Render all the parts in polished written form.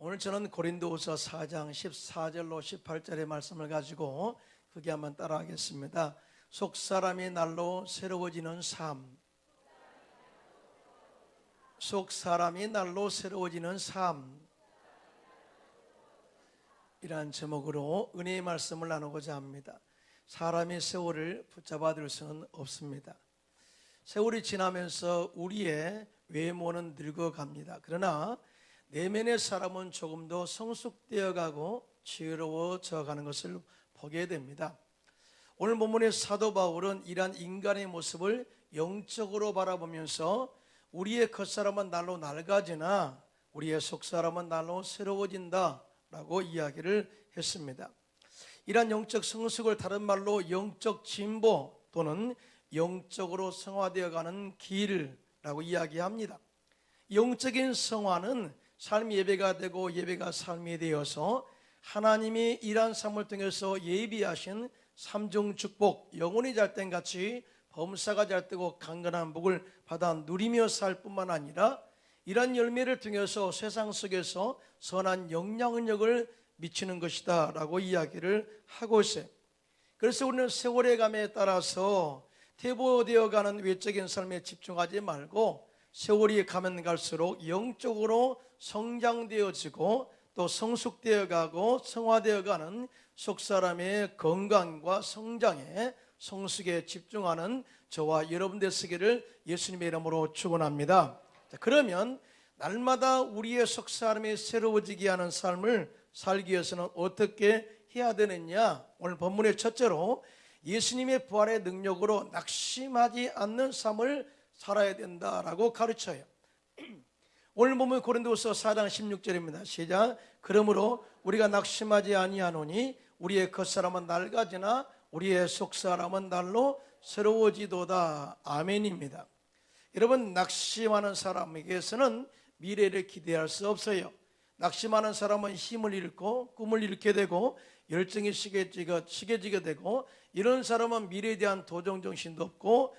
오늘 저는 고린도후서 4장 14절로 18절의 말씀을 가지고 크게 한번 따라하겠습니다. 속사람이 날로 새로워지는 삶, 속사람이 날로 새로워지는 삶, 이러한 제목으로 은혜의 말씀을 나누고자 합니다. 사람이 세월을 붙잡아둘 수는 없습니다. 세월이 지나면서 우리의 외모는 늙어갑니다. 그러나 내면의 사람은 조금 더 성숙되어 가고 지혜로워져 가는 것을 보게 됩니다. 오늘 본문의 사도 바울은 이러한 인간의 모습을 영적으로 바라보면서 우리의 겉사람은 날로 낡아지나 우리의 속사람은 날로 새로워진다 라고 이야기를 했습니다. 이러한 영적 성숙을 다른 말로 영적 진보 또는 영적으로 성화되어 가는 길이라고 이야기합니다. 영적인 성화는 삶이 예배가 되고 예배가 삶이 되어서 하나님이 이러한 삶을 통해서 예비하신 삼중 축복, 영혼이 잘 땐 같이 범사가 잘 되고 강건한 복을 받아 누리며 살 뿐만 아니라 이러한 열매를 통해서 세상 속에서 선한 영향력을 미치는 것이다 라고 이야기를 하고 있어요. 그래서 우리는 세월의 감에 따라서 퇴보되어 가는 외적인 삶에 집중하지 말고 세월이 가면 갈수록 영적으로 성장되어지고 또 성숙되어 가고 성화되어 가는 속사람의 건강과 성장에 성숙에 집중하는 저와 여러분 되시기를 예수님의 이름으로 축원합니다. 그러면 날마다 우리의 속사람이 새로워지게 하는 삶을 살기 위해서는 어떻게 해야 되느냐? 오늘 본문의 첫째로 예수님의 부활의 능력으로 낙심하지 않는 삶을 살아야 된다라고 가르쳐요. 오늘 보면 고린도후서 4장 16절입니다. 시작. 그러므로 우리가 낙심하지 아니하노니 우리의 겉사람은 낡아지나 우리의 속사람은 날로 새로워지도다. 아멘입니다. 여러분, 낙심하는 사람에게서는 미래를 기대할 수 없어요. 낙심하는 사람은 힘을 잃고 꿈을 잃게 되고 열정이 식어지게 되고 이런 사람은 미래에 대한 도전정신도 없고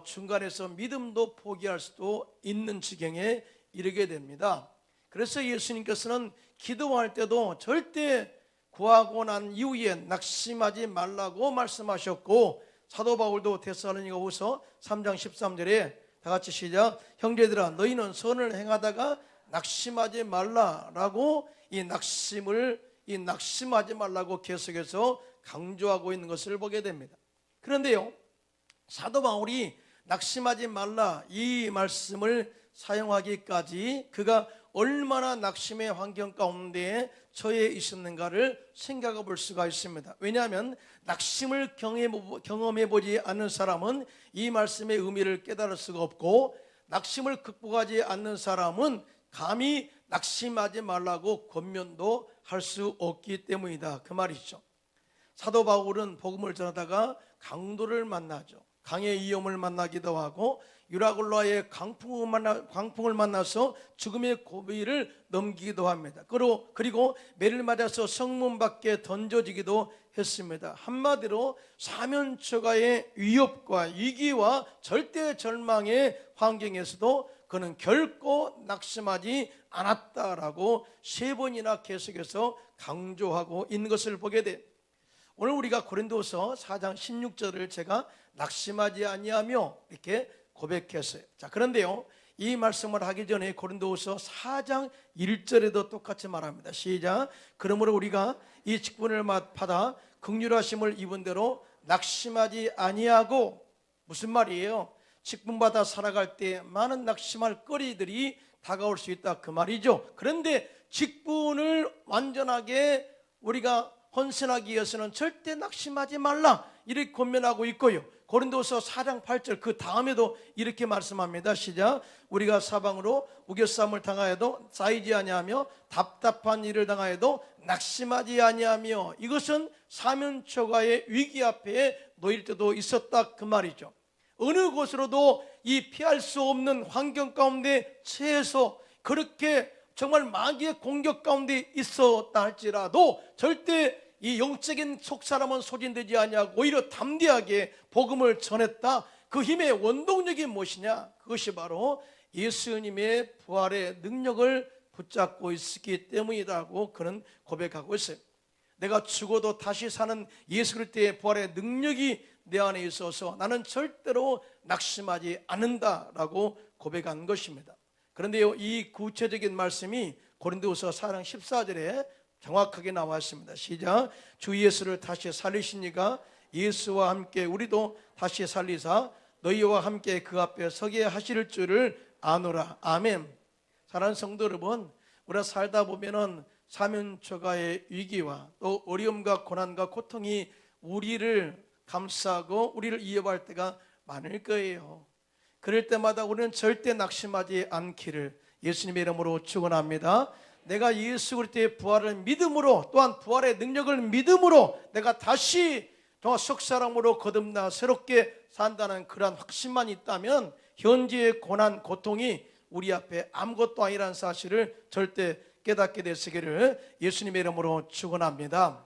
중간에서 믿음도 포기할 수도 있는 지경에 이르게 됩니다. 그래서 예수님께서는 기도할 때도 절대 구하고 난 이후에 낙심하지 말라고 말씀하셨고 사도 바울도 데살로니가후서 3장 13절에 다 같이 시작. 형제들아 너희는 선을 행하다가 낙심하지 말라라고 이 낙심하지 말라고 계속해서 강조하고 있는 것을 보게 됩니다. 그런데요, 사도 바울이 낙심하지 말라 이 말씀을 사용하기까지 그가 얼마나 낙심의 환경 가운데 처해 있었는가를 생각해 볼 수가 있습니다. 왜냐하면 낙심을 경험해 보지 않는 사람은 이 말씀의 의미를 깨달을 수가 없고 낙심을 극복하지 않는 사람은 감히 낙심하지 말라고 권면도 할 수 없기 때문이다 그 말이죠. 사도 바울은 복음을 전하다가 강도를 만나죠. 강의 위험을 만나기도 하고 유라굴라의 광풍을 만나서 죽음의 고비를 넘기기도 합니다. 그리고 매를 맞아서 성문 밖에 던져지기도 했습니다. 한마디로 사면초가의 위협과 위기와 절대 절망의 환경에서도 그는 결코 낙심하지 않았다라고 3번이나 계속해서 강조하고 있는 것을 보게 돼. 오늘 우리가 고린도후서 4장 16절을 제가 낙심하지 아니하며 이렇게 고백했어요. 자, 그런데요, 이 말씀을 하기 전에 고린도후서 4장 1절에도 똑같이 말합니다. 시작. 그러므로 우리가 이 직분을 받아 긍휼하심을 입은 대로 낙심하지 아니하고, 무슨 말이에요? 직분받아 살아갈 때 많은 낙심할 거리들이 다가올 수 있다 그 말이죠. 그런데 직분을 완전하게 우리가 헌신하기 위해서는 절대 낙심하지 말라 이렇게 권면하고 있고요. 고린도서 4장 8절 그 다음에도 이렇게 말씀합니다. 시작. 우리가 사방으로 우겨싸움을 당하여도 쌓이지 아니하며 답답한 일을 당하여도 낙심하지 아니하며, 이것은 사면초가의 위기 앞에 놓일 때도 있었다 그 말이죠. 어느 곳으로도 이 피할 수 없는 환경 가운데 처해서 그렇게 정말 마귀의 공격 가운데 있었다 할지라도 절대 이 영적인 속사람은 소진되지 아니하고 오히려 담대하게 복음을 전했다. 그 힘의 원동력이 무엇이냐? 그것이 바로 예수님의 부활의 능력을 붙잡고 있기 때문이라고 그는 고백하고 있어요. 내가 죽어도 다시 사는 예수 그리스도의 부활의 능력이 내 안에 있어서 나는 절대로 낙심하지 않는다라고 고백한 것입니다. 그런데요, 이 구체적인 말씀이 고린도후서 4장 14절에 정확하게 나와 있습니다. 시작. 주 예수를 다시 살리시니가 예수와 함께 우리도 다시 살리사 너희와 함께 그 앞에 서게 하실 줄을 아노라. 아멘. 사랑하는 성도 여러분, 우리가 살다 보면은 사면초가의 위기와 또 어려움과 고난과 고통이 우리를 감싸고 우리를 이어갈 때가 많을 거예요. 그럴 때마다 우리는 절대 낙심하지 않기를 예수님의 이름으로 축원합니다. 내가 예수 그리스도의 부활을 믿음으로, 또한 부활의 능력을 믿음으로 내가 다시 속사람으로 거듭나 새롭게 산다는 그러한 확신만 있다면 현재의 고난, 고통이 우리 앞에 아무것도 아니라는 사실을 절대 깨닫게 되시기를 예수님의 이름으로 축원합니다.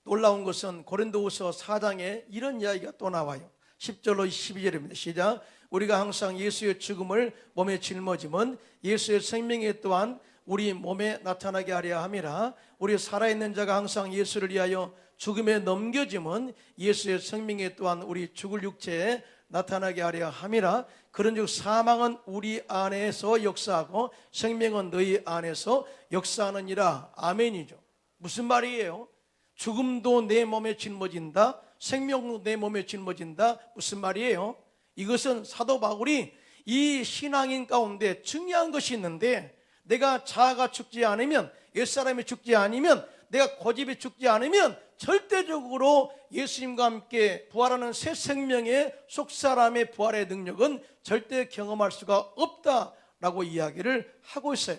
놀라운 것은 고린도후서 4장에 이런 이야기가 또 나와요. 10절로 12절입니다. 시작. 우리가 항상 예수의 죽음을 몸에 짊어짐은 예수의 생명이 또한 우리 몸에 나타나게 하려 함이라. 우리 살아있는 자가 항상 예수를 위하여 죽음에 넘겨짐은 예수의 생명이 또한 우리 죽을 육체에 나타나게 하려 함이라. 그런즉 사망은 우리 안에서 역사하고 생명은 너희 안에서 역사하느니라. 아멘이죠. 무슨 말이에요? 죽음도 내 몸에 짊어진다, 생명도 내 몸에 짊어진다. 무슨 말이에요? 이것은 사도 바울이 이 신앙인 가운데 중요한 것이 있는데, 내가 자아가 죽지 않으면, 옛사람이 죽지 않으면, 내가 고집이 죽지 않으면 절대적으로 예수님과 함께 부활하는 새 생명의 속사람의 부활의 능력은 절대 경험할 수가 없다라고 이야기를 하고 있어요.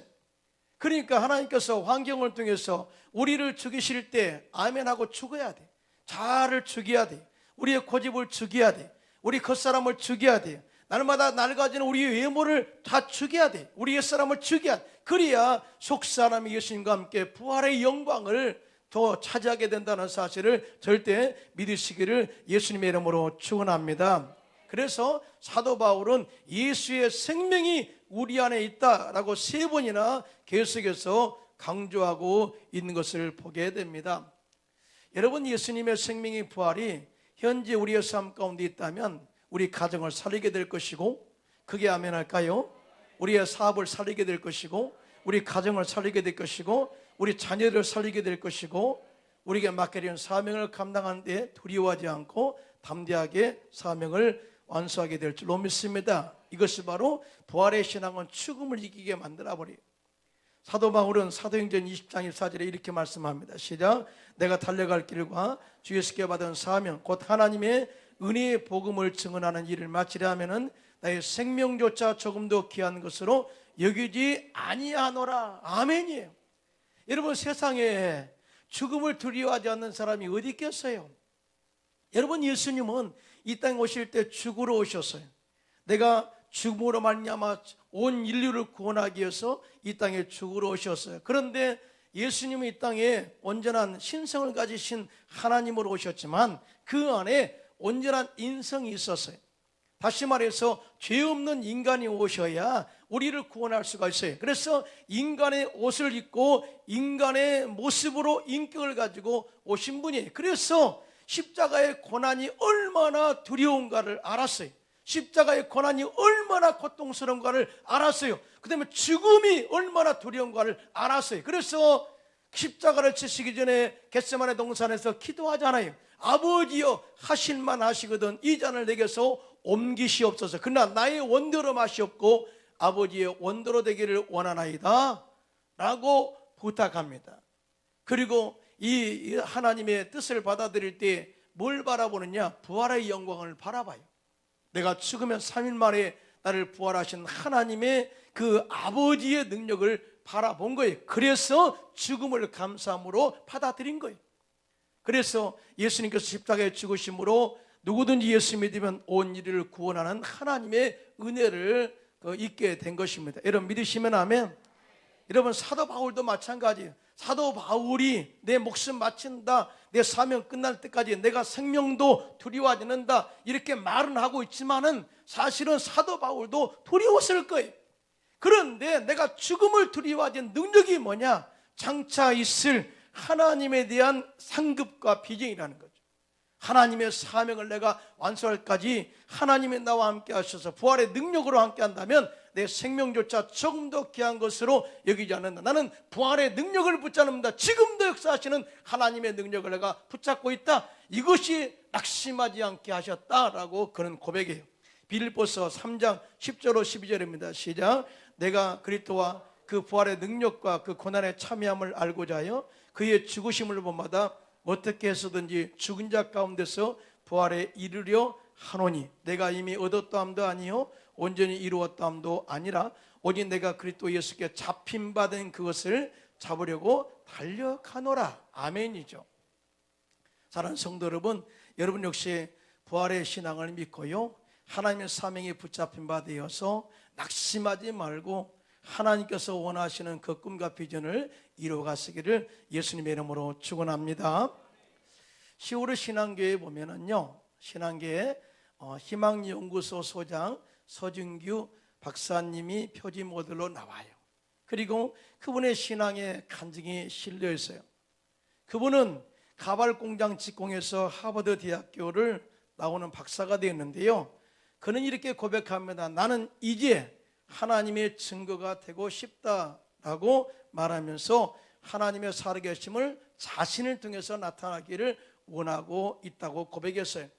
그러니까 하나님께서 환경을 통해서 우리를 죽이실 때 아멘하고 죽어야 돼. 자아를 죽여야 돼. 우리의 고집을 죽여야 돼. 우리 겉사람을 죽여야 돼. 날마다 낡아지는 우리의 외모를 다 죽여야 돼. 우리 옛사람을 죽여야 돼. 그래야 속사람이 예수님과 함께 부활의 영광을 더 차지하게 된다는 사실을 절대 믿으시기를 예수님의 이름으로 축원합니다. 그래서 사도 바울은 예수의 생명이 우리 안에 있다라고 3번이나 계속해서 강조하고 있는 것을 보게 됩니다. 여러분, 예수님의 생명의 부활이 현재 우리의 삶 가운데 있다면 우리 가정을 살리게 될 것이고, 그게 아멘 할까요? 우리의 사업을 살리게 될 것이고, 우리 가정을 살리게 될 것이고, 우리 자녀를 살리게 될 것이고, 우리에게 맡겨진 사명을 감당하는 데 두려워하지 않고 담대하게 사명을 완수하게 될 줄로 믿습니다. 이것이 바로 부활의 신앙은 죽음을 이기게 만들어버려요. 사도 바울은 사도행전 20장 24절에 이렇게 말씀합니다. 시작. 내가 달려갈 길과 주 예수께 받은 사명 곧 하나님의 은혜의 복음을 증언하는 일을 마치려 하면은 나의 생명조차 조금도 귀한 것으로 여기지 아니하노라. 아멘이에요. 여러분, 세상에 죽음을 두려워하지 않는 사람이 어디 있겠어요? 여러분, 예수님은 이 땅에 오실 때 죽으러 오셨어요. 내가 죽음으로 말미암아 온 인류를 구원하기 위해서 이 땅에 죽으러 오셨어요. 그런데 예수님은 이 땅에 온전한 신성을 가지신 하나님으로 오셨지만 그 안에 온전한 인성이 있었어요. 다시 말해서 죄 없는 인간이 오셔야 우리를 구원할 수가 있어요. 그래서 인간의 옷을 입고 인간의 모습으로 인격을 가지고 오신 분이에요. 그래서 십자가의 고난이 얼마나 두려운가를 알았어요. 십자가의 고난이 얼마나 고통스러운가를 알았어요. 그 다음에 죽음이 얼마나 두려운가를 알았어요. 그래서 십자가를 치시기 전에 겟세마네 동산에서 기도하잖아요. 아버지여, 하실만 하시거든 이 잔을 내게서 옮기시옵소서. 그러나 나의 원대로 마시옵고 아버지의 원대로 되기를 원하나이다 라고 부탁합니다. 그리고 이 하나님의 뜻을 받아들일 때 뭘 바라보느냐? 부활의 영광을 바라봐요. 내가 죽으면 3일 만에 나를 부활하신 하나님의 그 아버지의 능력을 바라본 거예요. 그래서 죽음을 감사함으로 받아들인 거예요. 그래서 예수님께서 십자가에 죽으심으로 누구든지 예수 믿으면 온 인류를 구원하는 하나님의 은혜를 잊게 된 것입니다. 여러분, 믿으시면 아멘. 여러분, 사도 바울도 마찬가지예요. 사도 바울이 내 목숨 바친다, 내 사명 끝날 때까지 내가 생명도 두려워하지 않는다 이렇게 말은 하고 있지만은 사실은 사도 바울도 두려웠을 거예요. 그런데 내가 죽음을 두려워하는 능력이 뭐냐? 장차 있을 하나님에 대한 상급과 비전이라는 거죠. 하나님의 사명을 내가 완수할까지 하나님이 나와 함께 하셔서 부활의 능력으로 함께 한다면 내 생명조차 조금 더 귀한 것으로 여기지 않는다. 나는 부활의 능력을 붙잡는다. 지금도 역사하시는 하나님의 능력을 내가 붙잡고 있다. 이것이 낙심하지 않게 하셨다라고 그런 고백이에요. 빌립보서 3장 10절로 12절입니다. 시작. 내가 그리스도와 그 부활의 능력과 그 고난에 참여함을 알고자 하여 그의 죽으심을 본마다 어떻게 해서든지 죽은 자 가운데서 부활에 이르려 하노니 내가 이미 얻었다함도 아니요 온전히 이루었다함도 아니라 오직 내가 그리스도 예수께 잡힌받은 그것을 잡으려고 달려가노라. 아멘이죠. 사랑하는 성도 여러분, 여러분 역시 부활의 신앙을 믿고요 하나님의 사명에 붙잡힌 바 되어서 낙심하지 말고 하나님께서 원하시는 그 꿈과 비전을 이루어가시기를 예수님의 이름으로 축원합니다. 10월의 신앙교회에 보면은요, 신앙교회 희망연구소 소장 서준규 박사님이 표지 모델로 나와요. 그리고 그분의 신앙의 간증이 실려 있어요. 그분은 가발 공장 직공에서 하버드 대학교를 나오는 박사가 되었는데요, 그는 이렇게 고백합니다. 나는 이제 하나님의 증거가 되고 싶다라고 말하면서 하나님의 살아계심을 자신을 통해서 나타나기를 원하고 있다고 고백했어요.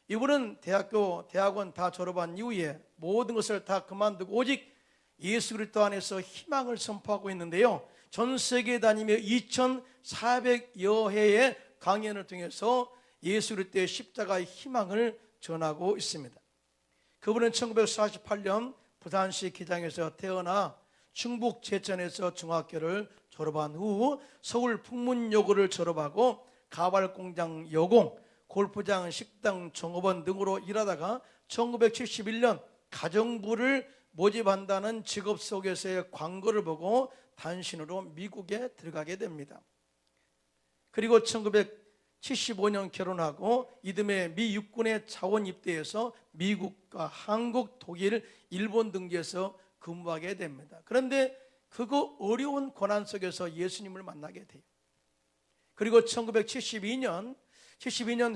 이분은 대학원 다 졸업한 이후에 모든 것을 다 그만두고 오직 예수 그리스도 안에서 희망을 선포하고 있는데요, 전 세계에 다니며 2400여 회의 강연을 통해서 예수 그리스도의 십자가의 희망을 전하고 있습니다. 그분은 1948년 부산시 기장에서 태어나 충북 제천에서 중학교를 졸업한 후 서울 풍문여고를 졸업하고 가발공장 여공, 골프장, 식당, 종업원 등으로 일하다가 1971년 가정부를 모집한다는 직업 속에서의 광고를 보고 단신으로 미국에 들어가게 됩니다. 그리고 1975년 결혼하고 이듬해 미 육군에 자원 입대해서 미국과 한국, 독일, 일본 등지에서 근무하게 됩니다. 그런데 그거 어려운 고난 속에서 예수님을 만나게 돼요. 그리고 1972년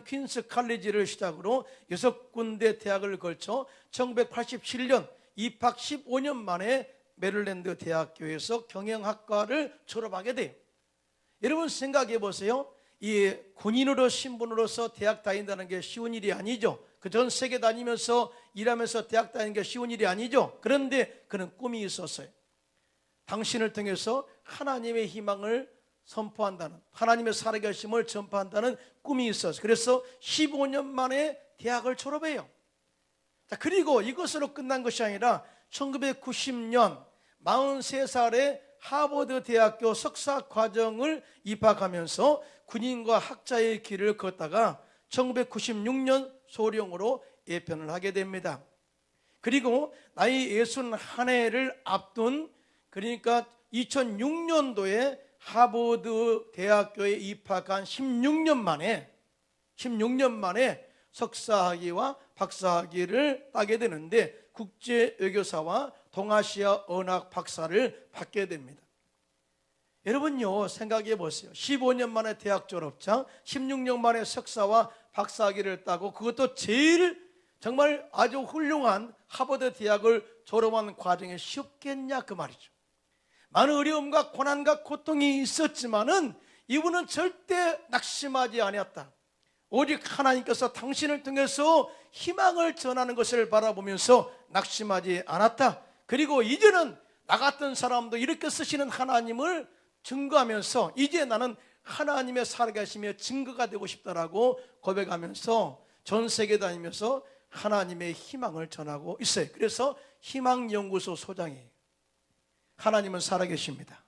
퀸스 칼리지를 시작으로 6군데 대학을 걸쳐 1987년 입학 15년 만에 메릴랜드 대학교에서 경영학과를 졸업하게 돼요. 여러분 생각해 보세요. 이 군인으로 신분으로서 대학 다닌다는 게 쉬운 일이 아니죠. 그 전 세계 다니면서 일하면서 대학 다니는 게 쉬운 일이 아니죠. 그런데 그는 꿈이 있었어요. 당신을 통해서 하나님의 희망을 선포한다는, 하나님의 살아계심을 전파한다는 꿈이 있었어요. 그래서 15년 만에 대학을 졸업해요. 자, 그리고 이것으로 끝난 것이 아니라 1990년 43살에 하버드 대학교 석사 과정을 입학하면서 군인과 학자의 길을 걷다가 1996년 소령으로 예편을 하게 됩니다. 그리고 나이 61해를 앞둔, 그러니까 2006년도에 하버드 대학교에 입학한 16년 만에 석사학위와 박사학위를 따게 되는데 국제외교사와 동아시아 언학 박사를 받게 됩니다. 여러분요, 생각해 보세요. 15년 만에 대학 졸업장, 16년 만에 석사와 박사학위를 따고, 그것도 제일 정말 아주 훌륭한 하버드 대학을 졸업한 과정에 쉽겠냐 그 말이죠. 많은 어려움과 고난과 고통이 있었지만은 이분은 절대 낙심하지 아니었다. 오직 하나님께서 당신을 통해서 희망을 전하는 것을 바라보면서 낙심하지 않았다. 그리고 이제는 나 같은 사람도 이렇게 쓰시는 하나님을 증거하면서 이제 나는 하나님의 살아계시며 증거가 되고 싶다라고 고백하면서 전 세계 다니면서 하나님의 희망을 전하고 있어요. 그래서 희망연구소 소장이에요. 하나님은 살아계십니다.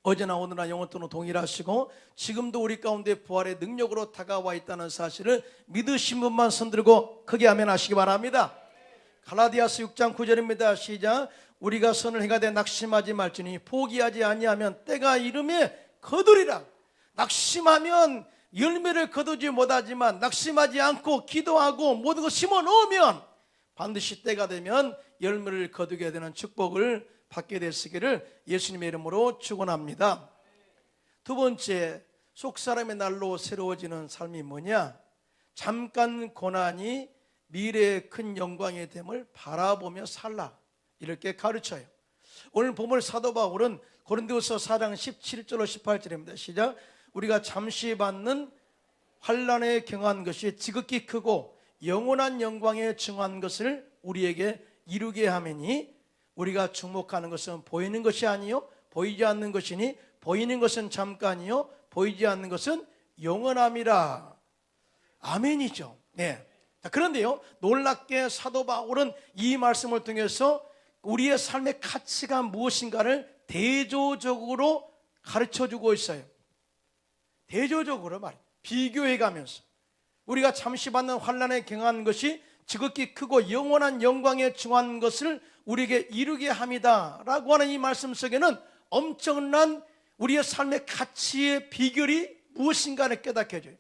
어제나 오늘나 영원토록 동일하시고 지금도 우리 가운데 부활의 능력으로 다가와 있다는 사실을 믿으신 분만 손들고 크게 아멘 하시기 바랍니다. 갈라디아서 6장 9절입니다. 시작. 우리가 선을 행하되 낙심하지 말지니 포기하지 아니하면 때가 이름에 거두리라. 낙심하면 열매를 거두지 못하지만 낙심하지 않고 기도하고 모든 것 심어 놓으면 반드시 때가 되면 열매를 거두게 되는 축복을 받게 되시기를 예수님의 이름으로 축원합니다. 두 번째, 속사람의 날로 새로워지는 삶이 뭐냐? 잠깐 고난이 미래의 큰 영광이 됨을 바라보며 살라, 이렇게 가르쳐요. 오늘 본문 사도 바울은 고린도서 4장 17절로 18절입니다. 시작. 우리가 잠시 받는 환난에 경한 것이 지극히 크고 영원한 영광에 증한 것을 우리에게 이루게 하매니 우리가 주목하는 것은 보이는 것이 아니요 보이지 않는 것이니 보이는 것은 잠깐이요 보이지 않는 것은 영원함이라. 아멘이죠. 네. 자, 그런데요, 놀랍게 사도 바울은 이 말씀을 통해서 우리의 삶의 가치가 무엇인가를 대조적으로 가르쳐주고 있어요. 대조적으로 말이에요. 비교해가면서 우리가 잠시 받는 환난에 경한 것이 지극히 크고 영원한 영광에 중한 것을 우리에게 이루게 합니다 라고 하는 이 말씀 속에는 엄청난 우리의 삶의 가치의 비결이 무엇인가를 깨닫게 해줘요.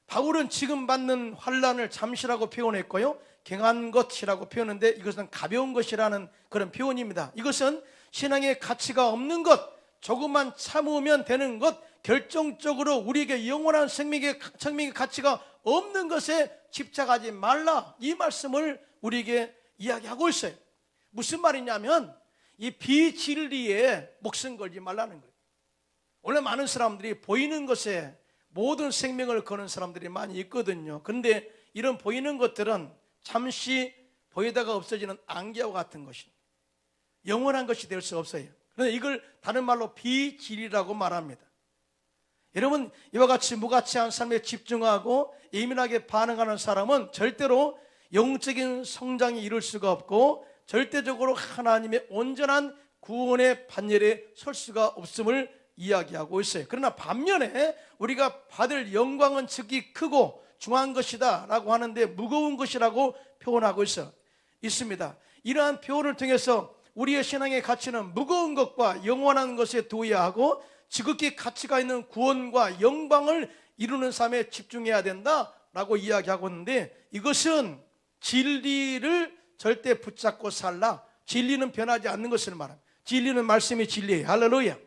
바울은 지금 받는 환난을 잠시라고 표현했고요, 경한 것이라고 표현했는데 이것은 가벼운 것이라는 그런 표현입니다. 이것은 신앙의 가치가 없는 것, 조금만 참으면 되는 것, 결정적으로 우리에게 영원한 생명의 가치가 없는 것에 집착하지 말라, 이 말씀을 우리에게 이야기하고 있어요. 무슨 말이냐면 이 비진리에 목숨 걸지 말라는 거예요. 원래 많은 사람들이 보이는 것에 모든 생명을 거는 사람들이 많이 있거든요. 그런데 이런 보이는 것들은 잠시 보이다가 없어지는 안개와 같은 것입니다. 영원한 것이 될 수 없어요. 그런데 이걸 다른 말로 비진리라고 말합니다. 여러분, 이와 같이 무가치한 삶에 집중하고 예민하게 반응하는 사람은 절대로 영적인 성장이 이룰 수가 없고 절대적으로 하나님의 온전한 구원의 반열에 설 수가 없음을 이야기하고 있어요. 그러나 반면에 우리가 받을 영광은 지극히 크고 중한 것이다 라고 하는데 무거운 것이라고 표현하고 있습니다. 이러한 표현을 통해서 우리의 신앙의 가치는 무거운 것과 영원한 것에 두어야 하고 지극히 가치가 있는 구원과 영광을 이루는 삶에 집중해야 된다라고 이야기하고 있는데, 이것은 진리를 절대 붙잡고 살라, 진리는 변하지 않는 것을 말합니다. 진리는 말씀이 진리예요. 할렐루야.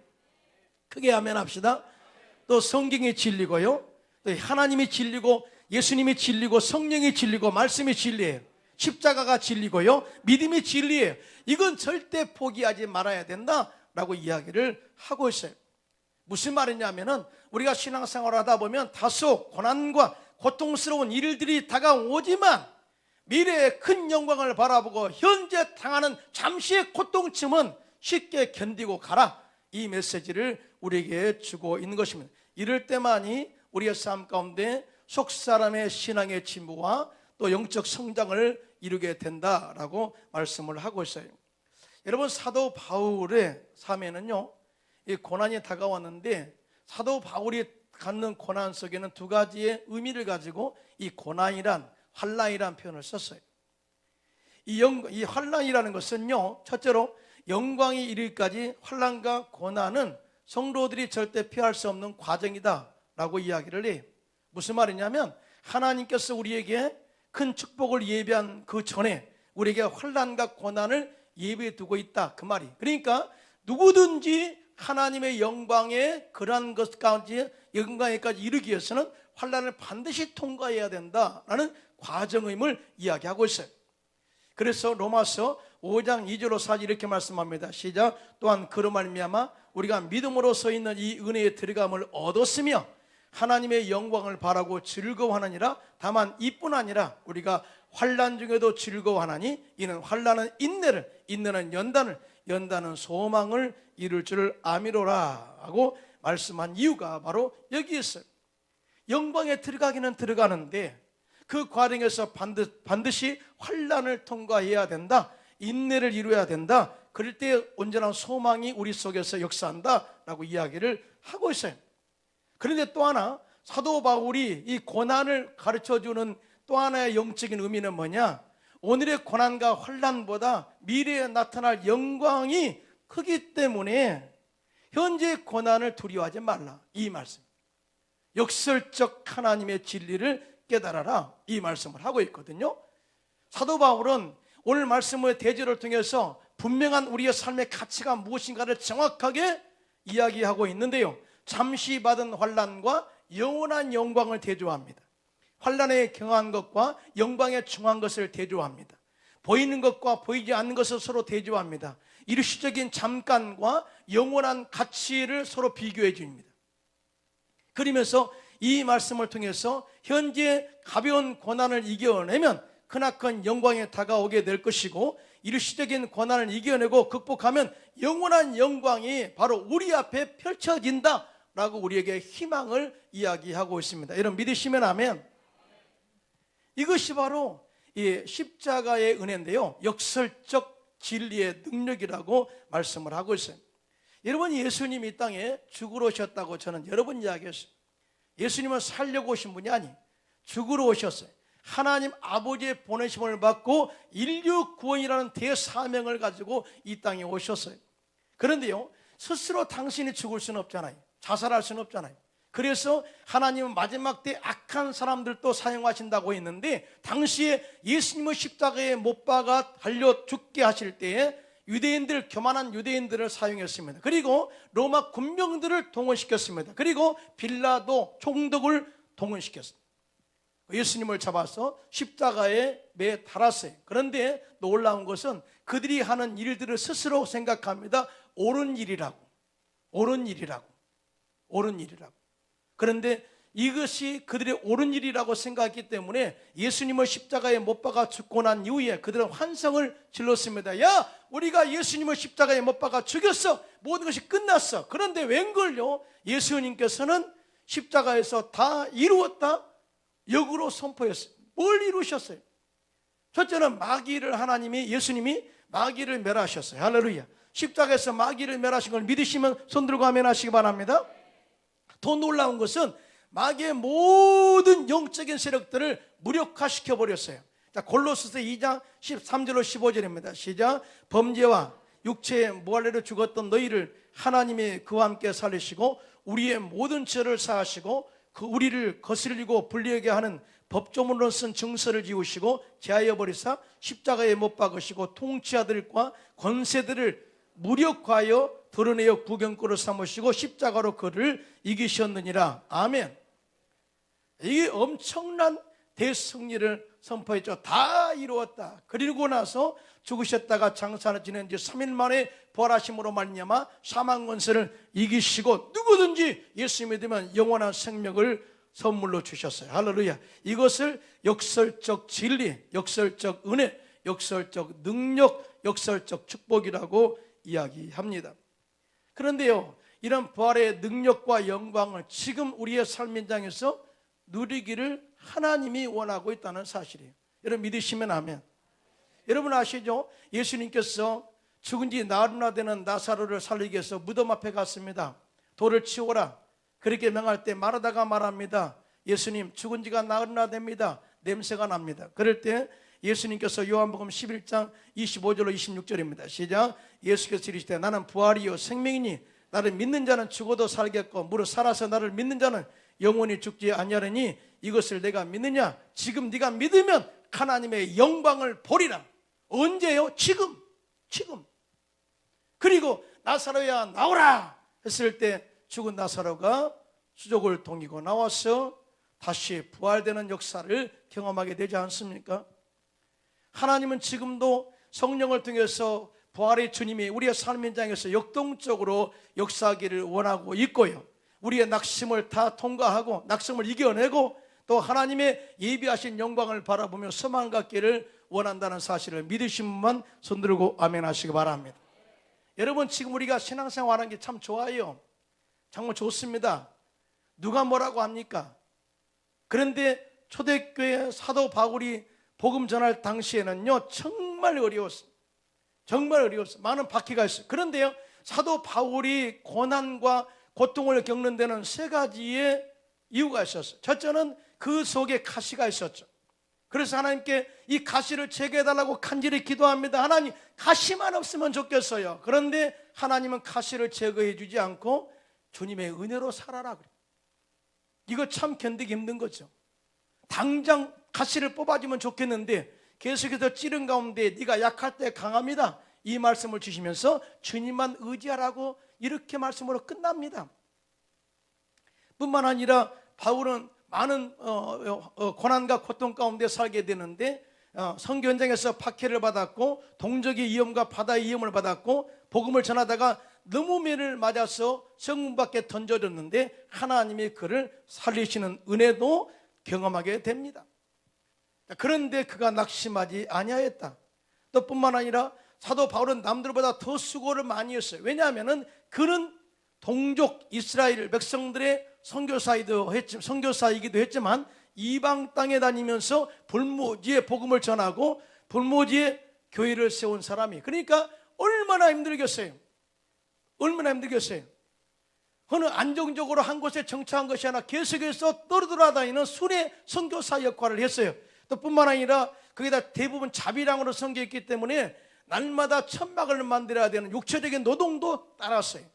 크게 아멘 합시다. 또 성경이 진리고요, 또 하나님이 진리고 예수님이 진리고 성령이 진리고 말씀이 진리예요. 십자가가 진리고요, 믿음이 진리예요. 이건 절대 포기하지 말아야 된다라고 이야기를 하고 있어요. 무슨 말이냐면은 우리가 신앙생활을 하다 보면 다소 고난과 고통스러운 일들이 다가오지만 미래의 큰 영광을 바라보고 현재 당하는 잠시의 고통쯤은 쉽게 견디고 가라, 이 메시지를 우리에게 주고 있는 것입니다. 이럴 때만이 우리의 삶 가운데 속사람의 신앙의 진보와 또 영적 성장을 이루게 된다라고 말씀을 하고 있어요. 여러분, 사도 바울의 삶에는요, 이 고난이 다가왔는데 사도 바울이 갖는 고난 속에는 두 가지의 의미를 가지고 이 고난이란, 환난이란 표현을 썼어요. 이 환난이라는 것은요, 첫째로 영광이 이르기까지 환난과 고난은 성도들이 절대 피할 수 없는 과정이다 라고 이야기를 해요. 무슨 말이냐면 하나님께서 우리에게 큰 축복을 예비한 그 전에 우리에게 환난과 고난을 예비해 두고 있다, 그 말이. 그러니까 누구든지 하나님의 영광에 그러한 것까지, 영광에까지 이르기 위해서는 환난을 반드시 통과해야 된다라는 과정임을 이야기하고 있어요. 그래서 로마서 5장 2절로 4절 이렇게 말씀합니다. 시작. 또한 그로 말미암아 우리가 믿음으로 서 있는 이 은혜의 들어감을 얻었으며 하나님의 영광을 바라고 즐거워하느니라. 다만 이뿐 아니라 우리가 환난 중에도 즐거워하나니 이는 환난은 인내를, 인내는 연단을, 연단은 소망을 이룰 줄 아미로라 하고 말씀한 이유가 바로 여기 있어요. 영광에 들어가기는 들어가는데 그 과정에서 반드시 환난을 통과해야 된다, 인내를 이루어야 된다. 그럴 때 온전한 소망이 우리 속에서 역사한다라고 이야기를 하고 있어요. 그런데 또 하나, 사도 바울이 이 고난을 가르쳐주는 또 하나의 영적인 의미는 뭐냐? 오늘의 고난과 환난보다 미래에 나타날 영광이 크기 때문에 현재의 고난을 두려워하지 말라, 이 말씀. 역설적 하나님의 진리를 깨달아라, 이 말씀을 하고 있거든요. 사도 바울은 오늘 말씀의 대조를 통해서 분명한 우리의 삶의 가치가 무엇인가를 정확하게 이야기하고 있는데요, 잠시 받은 환난과 영원한 영광을 대조합니다. 환난에 경한 것과 영광에 중한 것을 대조합니다. 보이는 것과 보이지 않는 것을 서로 대조합니다. 일시적인 잠깐과 영원한 가치를 서로 비교해 줍니다. 그러면서 이 말씀을 통해서 현재 가벼운 고난을 이겨내면 크나큰 영광에 다가오게 될 것이고, 일시적인 고난을 이겨내고 극복하면 영원한 영광이 바로 우리 앞에 펼쳐진다라고 우리에게 희망을 이야기하고 있습니다. 여러분 믿으시면 아멘. 이것이 바로 이 십자가의 은혜인데요, 역설적 진리의 능력이라고 말씀을 하고 있어요. 여러분, 예수님이 이 땅에 죽으러 오셨다고 저는 여러 번 이야기했어요. 예수님은 살려고 오신 분이 아니, 죽으러 오셨어요. 하나님 아버지의 보내심을 받고 인류 구원이라는 대사명을 가지고 이 땅에 오셨어요. 그런데요, 스스로 당신이 죽을 수는 없잖아요. 자살할 수는 없잖아요. 그래서 하나님은 마지막 때 악한 사람들도 사용하신다고 했는데, 당시에 예수님의 십자가에 못 박아 달려 죽게 하실 때에 유대인들, 교만한 유대인들을 사용했습니다. 그리고 로마 군병들을 동원시켰습니다. 그리고 빌라도 총독을 동원시켰습니다. 예수님을 잡아서 십자가에 매 달았어요. 그런데 놀라운 것은 그들이 하는 일들을 스스로 생각합니다. 옳은 일이라고. 그런데 이것이 그들의 옳은 일이라고 생각했기 때문에 예수님을 십자가에 못 박아 죽고 난 이후에 그들은 환성을 질렀습니다. 야, 우리가 예수님을 십자가에 못 박아 죽였어. 모든 것이 끝났어. 그런데 웬걸요, 예수님께서는 십자가에서 다 이루었다 역으로 선포했어요. 뭘 이루셨어요? 첫째는 마귀를 예수님이 마귀를 멸하셨어요. 할렐루야. 십자가에서 마귀를 멸하신 걸 믿으시면 손 들고 아멘 하시기 바랍니다. 더 놀라운 것은 마귀의 모든 영적인 세력들을 무력화시켜 버렸어요. 자, 골로새서 2장 13절로 15절입니다. 시작. 범죄와 육체의 무할례로 죽었던 너희를 하나님이 그와 함께 살리시고 우리의 모든 죄를 사하시고 그 우리를 거슬리고 불리하게 하는 법조문으로 쓴 증서를 지우시고 제하여 버리사 십자가에 못 박으시고 통치자들과 권세들을 무력화하여 드러내어 구경거로 삼으시고 십자가로 그를 이기셨느니라. 아멘. 이게 엄청난 대승리를 선포했죠. 다 이루었다. 그리고 나서 죽으셨다가 장사를 지낸 지 3일 만에 부활하심으로 말미암아 사망 권세를 이기시고 누구든지 예수 믿으면 영원한 생명을 선물로 주셨어요. 할렐루야. 이것을 역설적 진리, 역설적 은혜, 역설적 능력, 역설적 축복이라고 이야기합니다. 그런데요, 이런 부활의 능력과 영광을 지금 우리의 삶 현장에서 누리기를 하나님이 원하고 있다는 사실이에요. 여러분 믿으시면 아멘. 여러분 아시죠? 예수님께서 죽은 지 나흘이나 되는 나사로를 살리기 위해서 무덤 앞에 갔습니다. 돌을 치워라 그렇게 명할 때 말하다가 말합니다. 예수님, 죽은 지가 나흘이나 됩니다. 냄새가 납니다. 그럴 때 예수님께서 요한복음 11장 25절로 26절입니다. 시작. 예수께서 이르시되 나는 부활이요 생명이니 나를 믿는 자는 죽어도 살겠고 무릇 살아서 나를 믿는 자는 영원히 죽지 아니하리니 이것을 내가 믿느냐? 지금 네가 믿으면 하나님의 영광을 보리라. 언제요? 지금. 그리고 나사로야 나오라 했을 때 죽은 나사로가 수족을 동이고 나와서 다시 부활되는 역사를 경험하게 되지 않습니까? 하나님은 지금도 성령을 통해서 부활의 주님이 우리의 삶 현장에서 역동적으로 역사하기를 원하고 있고요, 우리의 낙심을 다 통과하고 낙심을 이겨내고 또 하나님의 예비하신 영광을 바라보며 소망 갖기를 원한다는 사실을 믿으신 분만 손들고 아멘 하시기 바랍니다. 여러분, 지금 우리가 신앙생활하는 게 참 좋아요. 정말 좋습니다. 누가 뭐라고 합니까? 그런데 초대교회 사도 바울이 복음 전할 당시에는요 정말 어려웠어요. 많은 박해가 있어요. 그런데요, 사도 바울이 고난과 고통을 겪는 데는 세 가지의 이유가 있었어요. 첫째는 그 속에 가시가 있었죠. 그래서 하나님께 이 가시를 제거해달라고 간절히 기도합니다. 하나님, 가시만 없으면 좋겠어요. 그런데 하나님은 가시를 제거해 주지 않고 주님의 은혜로 살아라 그래요. 이거 참 견디기 힘든 거죠. 당장 가시를 뽑아주면 좋겠는데 계속해서 찌른 가운데 네가 약할 때 강합니다, 이 말씀을 주시면서 주님만 의지하라고 이렇게 말씀으로 끝납니다. 뿐만 아니라 바울은 많은 고난과 고통 가운데 살게 되는데 선교 현장에서 박해를 받았고 동족의 위험과 바다의 위험을 받았고 복음을 전하다가 넘음을 맞아서 성문 밖에 던져졌는데 하나님이 그를 살리시는 은혜도 경험하게 됩니다. 그런데 그가 낙심하지 아니하였다. 또 뿐만 아니라 사도 바울은 남들보다 더 수고를 많이 했어요. 왜냐하면 그는 동족 이스라엘 백성들의 선교사이기도 했지만 이방 땅에 다니면서 불모지의 복음을 전하고 불모지의 교회를 세운 사람이, 그러니까 얼마나 힘들겠어요. 얼마나 힘들겠어요. 어느 안정적으로 한 곳에 정착한 것이 아니라 계속해서 떠돌아다니는 순회 선교사 역할을 했어요. 또 뿐만 아니라 거기다 대부분 자비랑으로 섬겼기 때문에 날마다 천막을 만들어야 되는 육체적인 노동도 따랐어요.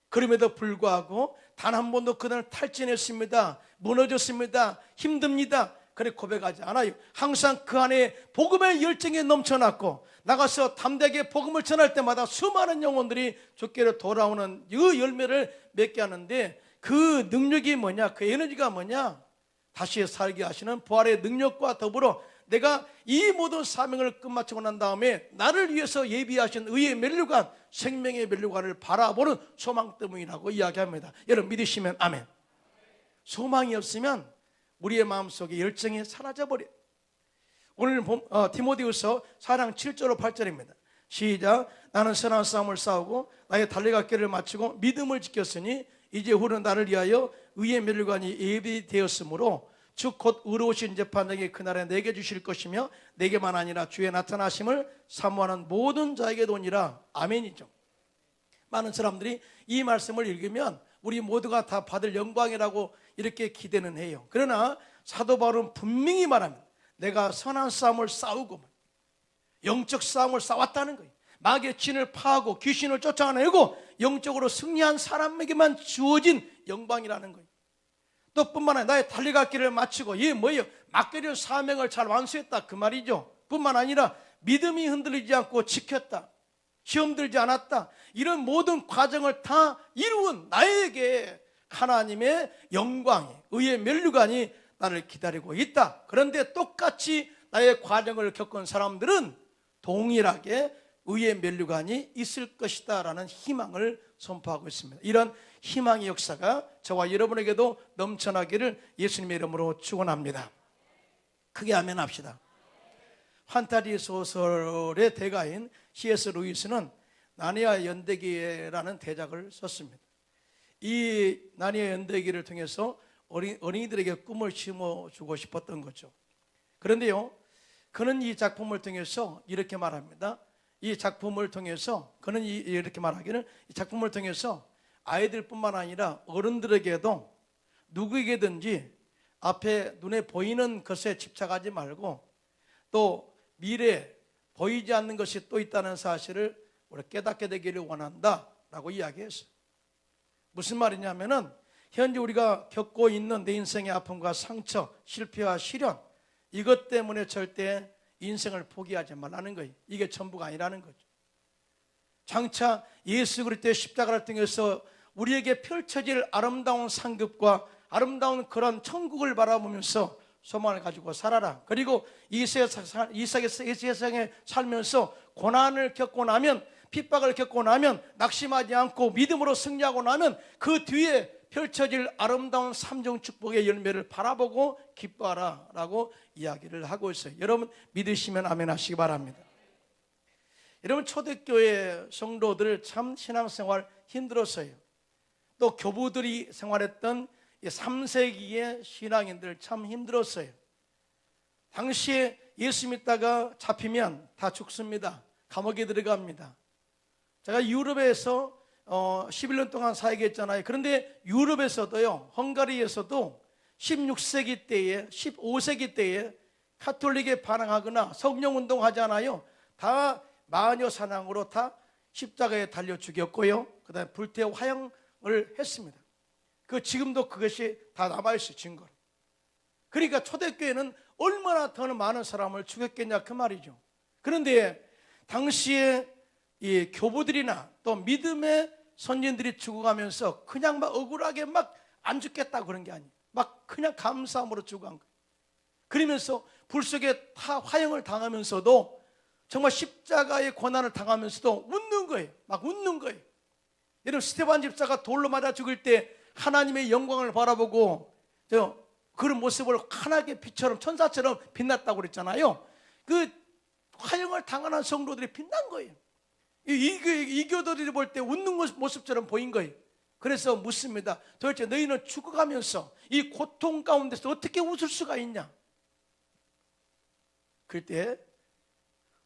그럼에도 불구하고 단 한 번도 그들을 탈진했습니다, 무너졌습니다, 힘듭니다, 그래 고백하지 않아요. 항상 그 안에 복음의 열정이 넘쳐났고 나가서 담대하게 복음을 전할 때마다 수많은 영혼들이 주께로 돌아오는 이 열매를 맺게 하는데, 그 능력이 뭐냐, 그 에너지가 뭐냐, 다시 살게 하시는 부활의 능력과 더불어 내가 이 모든 사명을 끝마치고 난 다음에 나를 위해서 예비하신 의의 면류관, 생명의 면류관을 바라보는 소망 때문이라고 이야기합니다. 여러분 믿으시면 아멘. 소망이 없으면 우리의 마음속에 열정이 사라져버려요. 오늘 디모데후서 4장 7절로 8절입니다. 시작. 나는 선한 싸움을 싸우고 나의 달려갈 길을 마치고 믿음을 지켰으니 이제 후는 나를 위하여 의의 면류관이 예비되었으므로 즉 곧 의로우신 재판장이 그날에 내게 주실 것이며 내게만 아니라 주의 나타나심을 사모하는 모든 자에게 도니라. 아멘이죠. 많은 사람들이 이 말씀을 읽으면 우리 모두가 다 받을 영광이라고 이렇게 기대는 해요. 그러나 사도 바울은 분명히 말합니다. 내가 선한 싸움을 싸우고 영적 싸움을 싸웠다는 거예요. 마귀의 진을 파하고 귀신을 쫓아내고 영적으로 승리한 사람에게만 주어진 영광이라는 거예요. 또 뿐만 아니라 나의 달려갈 길을 마치고, 이게 뭐예요? 맡겨진 사명을 잘 완수했다 그 말이죠. 뿐만 아니라 믿음이 흔들리지 않고 지켰다, 시험 들지 않았다, 이런 모든 과정을 다 이루은 나에게 하나님의 영광이, 의의 면류관이 나를 기다리고 있다. 그런데 똑같이 나의 과정을 겪은 사람들은 동일하게 의의 면류관이 있을 것이다 라는 희망을 선포하고 있습니다. 이런 희망의 역사가 저와 여러분에게도 넘쳐나기를 예수님의 이름으로 축원합니다. 크게 아멘 합시다. 판타지 소설의 대가인 C.S. 루이스는 나니아 연대기라는 대작을 썼습니다. 이 나니아 연대기를 통해서 어린이들에게 꿈을 심어주고 싶었던 거죠. 그런데요, 그는 이 작품을 통해서 이렇게 말합니다. 이 작품을 통해서 그는 이렇게 말하기를, 이 작품을 통해서 아이들뿐만 아니라 어른들에게도 누구에게든지 앞에 눈에 보이는 것에 집착하지 말고 또 미래에 보이지 않는 것이 또 있다는 사실을 우리 깨닫게 되기를 원한다라고 이야기했어요. 무슨 말이냐면은 현재 우리가 겪고 있는 내 인생의 아픔과 상처, 실패와 시련, 이것 때문에 절대 인생을 포기하지 말라는 거예요. 이게 전부가 아니라는 거죠. 장차 예수 그리스도의 십자가를 통해서 우리에게 펼쳐질 아름다운 상급과 아름다운 그런 천국을 바라보면서 소망을 가지고 살아라. 그리고 이 세상에 살면서 고난을 겪고 나면, 핍박을 겪고 나면 낙심하지 않고 믿음으로 승리하고 나면 그 뒤에 펼쳐질 아름다운 삼중 축복의 열매를 바라보고 기뻐하라 라고 이야기를 하고 있어요. 여러분 믿으시면 아멘 하시기 바랍니다. 여러분 초대교회 성도들 참 신앙생활 힘들었어요. 또 교부들이 생활했던 3세기의 신앙인들 참 힘들었어요. 당시에 예수 믿다가 잡히면 다 죽습니다. 감옥에 들어갑니다. 제가 유럽에서 11년 동안 사역했잖아요. 그런데 유럽에서도요, 헝가리에서도 16세기 때에, 15세기 때에 카톨릭에 반항하거나 성령운동 하잖아요. 다 마녀 사냥으로 다 십자가에 달려 죽였고요, 그 다음에 불태워 화형을 했습니다. 지금도 그것이 다 남아있어요, 증거로. 그러니까 초대교회는 얼마나 더 많은 사람을 죽였겠냐 그 말이죠. 그런데 당시에 이 교부들이나 또 믿음의 선진들이 죽어가면서 그냥 막 억울하게 막 안 죽겠다고 그런 게 아니에요. 막 그냥 감사함으로 죽어간 거예요. 그러면서 불 속에 다 화형을 당하면서도 정말 십자가의 고난을 당하면서도 웃는 거예요. 막 웃는 거예요. 여러분, 스테반 집사가 돌로 맞아 죽을 때 하나님의 영광을 바라보고 그런 모습을 환하게 빛처럼 천사처럼 빛났다고 그랬잖아요. 그 화형을 당하는 성도들이 빛난 거예요. 이교도들이 볼 때 웃는 모습처럼 보인 거예요. 그래서 묻습니다. 도대체 너희는 죽어가면서 이 고통 가운데서 어떻게 웃을 수가 있냐? 그때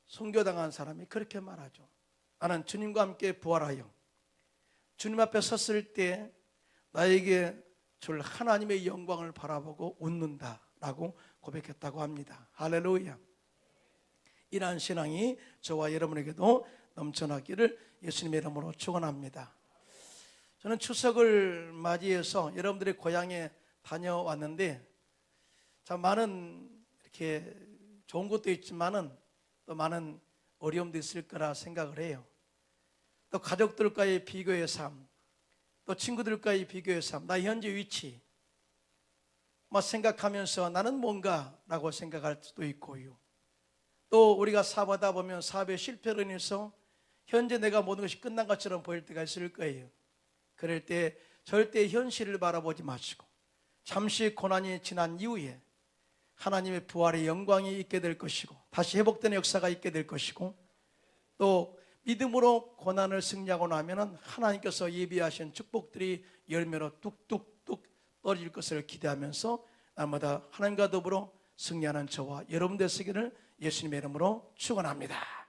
순교당한 사람이 그렇게 말하죠. 나는 주님과 함께 부활하여 주님 앞에 섰을 때 나에게 줄 하나님의 영광을 바라보고 웃는다라고 고백했다고 합니다. 할렐루야. 이러한 신앙이 저와 여러분에게도 넘쳐나기를 예수님의 이름으로 축원합니다. 저는 추석을 맞이해서 여러분들의 고향에 다녀왔는데 참 많은 이렇게 좋은 것도 있지만은 또 많은 어려움도 있을 거라 생각을 해요. 또 가족들과의 비교의 삶, 또 친구들과의 비교의 삶, 나 현재 위치 생각하면서 나는 뭔가라고 생각할 수도 있고요. 또 우리가 사업하다 보면 사업의 실패로 인해서 현재 내가 모든 것이 끝난 것처럼 보일 때가 있을 거예요. 그럴 때 절대 현실을 바라보지 마시고 잠시 고난이 지난 이후에 하나님의 부활의 영광이 있게 될 것이고 다시 회복되는 역사가 있게 될 것이고 또 믿음으로 고난을 승리하고 나면 하나님께서 예비하신 축복들이 열매로 뚝뚝뚝 떨어질 것을 기대하면서 날마다 하나님과 더불어 승리하는 저와 여러분 되시기를 예수님의 이름으로 축원합니다.